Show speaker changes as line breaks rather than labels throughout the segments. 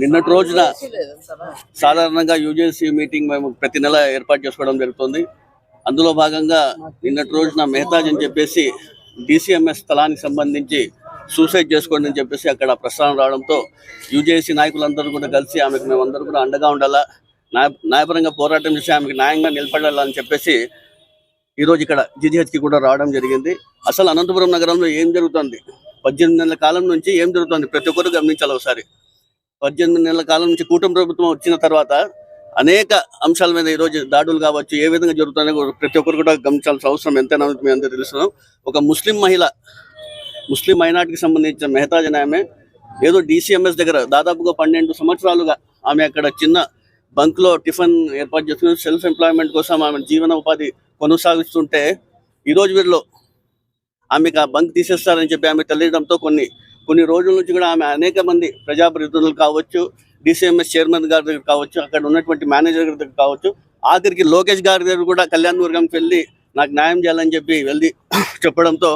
నిన్నటి రోజున సాధారణంగా యూజేసీ మీటింగ్ మేము ప్రతి నెల ఏర్పాటు చేసుకోవడం జరుగుతుంది. అందులో భాగంగా నిన్నటి రోజున మెహతాజ్ అని చెప్పేసి డిసిఎంఎస్ స్థలానికి సంబంధించి సూసైడ్ చేసుకోండి అని చెప్పేసి అక్కడ ప్రస్తావన రావడంతో యూజేసీ నాయకులందరూ కూడా కలిసి ఆమెకు మేమందరూ కూడా అండగా ఉండాలా, న్యాయపరంగా పోరాటం చేసి ఆమెకు న్యాయంగా నిలబడాలని చెప్పేసి ఈరోజు ఇక్కడ జీజీహెచ్కి కూడా రావడం జరిగింది. అసలు అనంతపురం నగరంలో ఏం జరుగుతుంది, 18 నెలల కాలం నుంచి ఏం జరుగుతుంది ప్రతి ఒక్కరు గమనించాలి. ఒకసారి 18 నెలల కాలం నుంచి కూటమి ప్రభుత్వం వచ్చిన తర్వాత అనేక అంశాల మీద ఈరోజు దాడులు కావచ్చు, ఏ విధంగా జరుగుతుందో ప్రతి ఒక్కరు కూడా గమనించాల్సిన అవసరం ఎంతైనా మీ అందరూ తెలుస్తున్నాం. ఒక ముస్లిం మహిళ, ముస్లిం మైనార్టీకి సంబంధించిన మెహతాజ్ అనే ఆమె ఏదో డిసిఎంఎస్ దగ్గర దాదాపుగా 12 సంవత్సరాలుగా ఆమె అక్కడ చిన్న బంక్లో టిఫిన్ ఏర్పాటు చేసుకుని సెల్ఫ్ ఎంప్లాయ్మెంట్ కోసం ఆమె జీవన ఉపాధి కొనసాగిస్తుంటే ఈరోజు వీరిలో ఆమెకు ఆ బంక్ తీసేస్తారని చెప్పి ఆమె తెలియడంతో కొన్ని రోజుల నుంచి కూడా ఆమె అనేక మంది ప్రజాప్రతినిధులు కావచ్చు, డిసిఎంఎస్ చైర్మన్ గారి దగ్గర కావచ్చు, అక్కడ ఉన్నటువంటి మేనేజర్ దగ్గర కావచ్చు, ఆఖరికి లోకేష్ గారి దగ్గర కూడా కళ్యాణదుర్గంకి వెళ్ళి నాకు న్యాయం చేయాలని చెప్పి వెళ్ళి చెప్పడంతో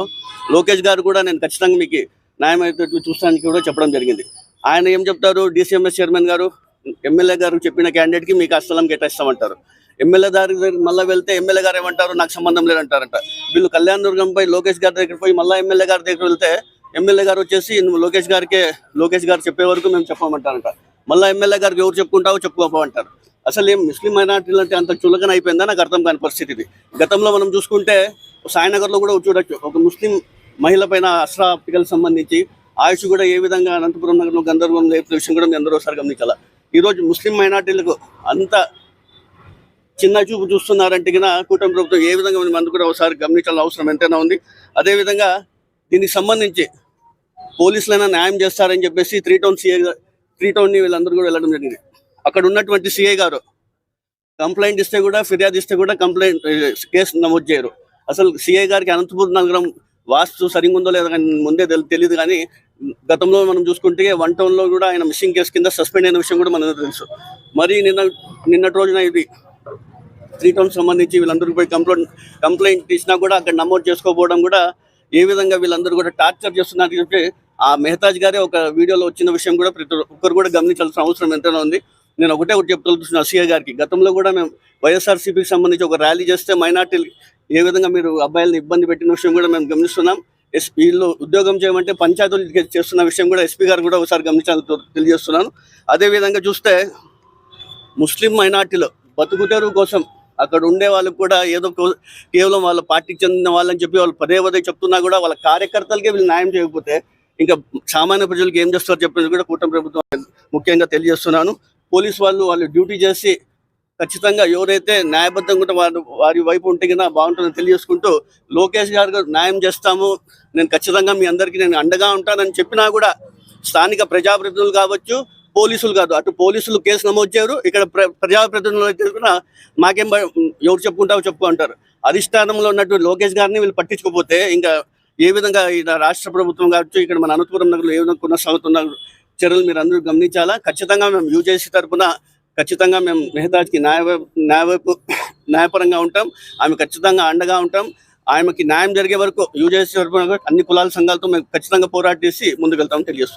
లోకేష్ గారు కూడా నేను ఖచ్చితంగా మీకు న్యాయం అయితే చూస్తానికి కూడా చెప్పడం జరిగింది. ఆయన ఏం చెప్తారు, డిసిఎంఎస్ చైర్మన్ గారు ఎమ్మెల్యే గారు చెప్పిన క్యాండిడేట్కి మీకు ఆ స్థలం కేటాయిస్తామంటారు. ఎమ్మెల్యే గారి దగ్గర మళ్ళీ వెళ్తే ఎమ్మెల్యే గారు ఏమంటారు, నాకు సంబంధం లేదంటారంట. వీళ్ళు కళ్యాణదుర్గంపై లోకేష్ గారి దగ్గర పోయి మళ్ళీ ఎమ్మెల్యే గారి దగ్గర వెళ్తే ఎమ్మెల్యే గారు వచ్చేసి నువ్వు లోకేష్ గారు చెప్పే వరకు మేము చెప్పమంటారంట. మళ్ళీ ఎమ్మెల్యే గారికి ఎవరు చెప్పుకుంటావో చెప్పుకోమంటారు. అసలు ఏం ముస్లిం మైనార్టీలు అంటే అంత చులకన అయిపోయిందా, నాకు అర్థం కాని పరిస్థితి ఇది. గతంలో మనం చూసుకుంటే సాయినగర్లో కూడా చూడొచ్చు, ఒక ముస్లిం మహిళ పైన అస్రా ఆప్టికల్ సంబంధించి ఆయుష్ కూడా ఏ విధంగా అనంతపురం నగరంలో గందరగోళం లేపే విషయం కూడా మీ అందరూ ఒకసారి గమనించాల. ఈరోజు ముస్లిం మైనార్టీలకు అంత చిన్న చూపు చూస్తున్నారంటే కన్నా కూటమి ప్రభుత్వం ఏ విధంగా మనం కూడా ఒకసారి గమనించాల్సిన అవసరం ఎంతైనా ఉంది. అదేవిధంగా దీనికి సంబంధించి పోలీసులైనా న్యాయం చేస్తారని చెప్పేసి త్రీ టౌన్ని వీళ్ళందరూ కూడా వెళ్ళడం జరిగింది. అక్కడ ఉన్నటువంటి సిఐ గారు కంప్లైంట్ ఇస్తే కూడా, ఫిర్యాదు ఇస్తే కూడా కేసు నమోదు చేయరు. అసలు సిఐ గారికి అనంతపురం నగరం వాస్తు సరిగ్గా ఉందో లేదో కానీ ముందే తెలియదు. కానీ గతంలో మనం చూసుకుంటే 1 టౌన్లో కూడా ఆయన మిస్సింగ్ కేసు కింద సస్పెండ్ అయిన విషయం కూడా మనకు తెలుసు. మరి నిన్నటి రోజున ఇది 3 టౌన్ సంబంధించి వీళ్ళందరూ పోయి కంప్లైంట్ ఇచ్చినా కూడా అక్కడ నమోదు చేసుకోకపోవడం కూడా ఏ విధంగా వీళ్ళందరూ కూడా టార్చర్ చేస్తున్నారు చెప్పి ఆ మెహతాజ్ గారే ఒక వీడియోలో వచ్చిన విషయం కూడా ప్రతి ఒక్కరు కూడా గమనించాల్సిన అవసరం ఎంతైనా ఉంది. నేను ఒకటే చెప్తున్నా సిఐ గారికి, గతంలో కూడా మేము వైఎస్ఆర్సీపీకి సంబంధించి ఒక ర్యాలీ చేస్తే మైనార్టీలు ఏ విధంగా మీరు అబ్బాయిలను ఇబ్బంది పెట్టిన విషయం కూడా మేము గమనిస్తున్నాం. వీళ్ళు ఉద్యోగం చేయమంటే పంచాయతీలు చేస్తున్న విషయం కూడా ఎస్పీ గారు కూడా ఒకసారి గమనించాలని తెలియజేస్తున్నాను. అదేవిధంగా చూస్తే ముస్లిం మైనార్టీలు బతుకుతెరువు కోసం అక్కడ ఉండే వాళ్ళకు కూడా ఏదో కేవలం వాళ్ళ పార్టీకి చెందిన వాళ్ళని చెప్పి వాళ్ళు పదే చెప్తున్నా కూడా వాళ్ళ కార్యకర్తలకే వీళ్ళు న్యాయం చేయకపోతే ఇంకా సామాన్య ప్రజలకు ఏం చేస్తారో చెప్పేది కూడా కూటమి ప్రభుత్వం ముఖ్యంగా తెలియజేస్తున్నాను. పోలీసు వాళ్ళు డ్యూటీ చేసి ఖచ్చితంగా ఎవరైతే న్యాయబద్ధంగా వారి వైపు ఉంటే కన్నా బాగుంటుందని తెలియజేసుకుంటూ, లోకేష్ గారు న్యాయం చేస్తాము, నేను ఖచ్చితంగా మీ అందరికీ నేను అండగా ఉంటానని చెప్పినా కూడా స్థానిక ప్రజాప్రతినిధులు కావచ్చు, పోలీసులు కాదు, అటు పోలీసులు కేసు నమోదు చేయరు, ఇక్కడ ప్రజాప్రతినిధులు అయితే కూడా మాకేం ఎవరు చెప్పుకుంటావో చెప్పుకుంటారు. అధిష్టానంలో ఉన్నటువంటి లోకేష్ గారిని వీళ్ళు పట్టించుకోకపోతే ఇంకా ఏ విధంగా ఈ రాష్ట్ర ప్రభుత్వం కావచ్చు, ఇక్కడ మన అనంతపురం నగరంలో ఏ విధంగా కొనసాగుతున్న చర్యలు మీరు అందరూ గమనించాలా. ఖచ్చితంగా మేము యూజేసీ తరఫున ఖచ్చితంగా మేము మెహతాజ్కి న్యాయపరంగా ఉంటాం, ఆమె ఖచ్చితంగా అండగా ఉంటాం. ఆమెకి న్యాయం జరిగే వరకు యూజేసీ తరఫున అన్ని కులాల సంఘాలతో మేము ఖచ్చితంగా పోరాటం చేసి ముందుకెళ్తామని తెలియజేస్తున్నాం.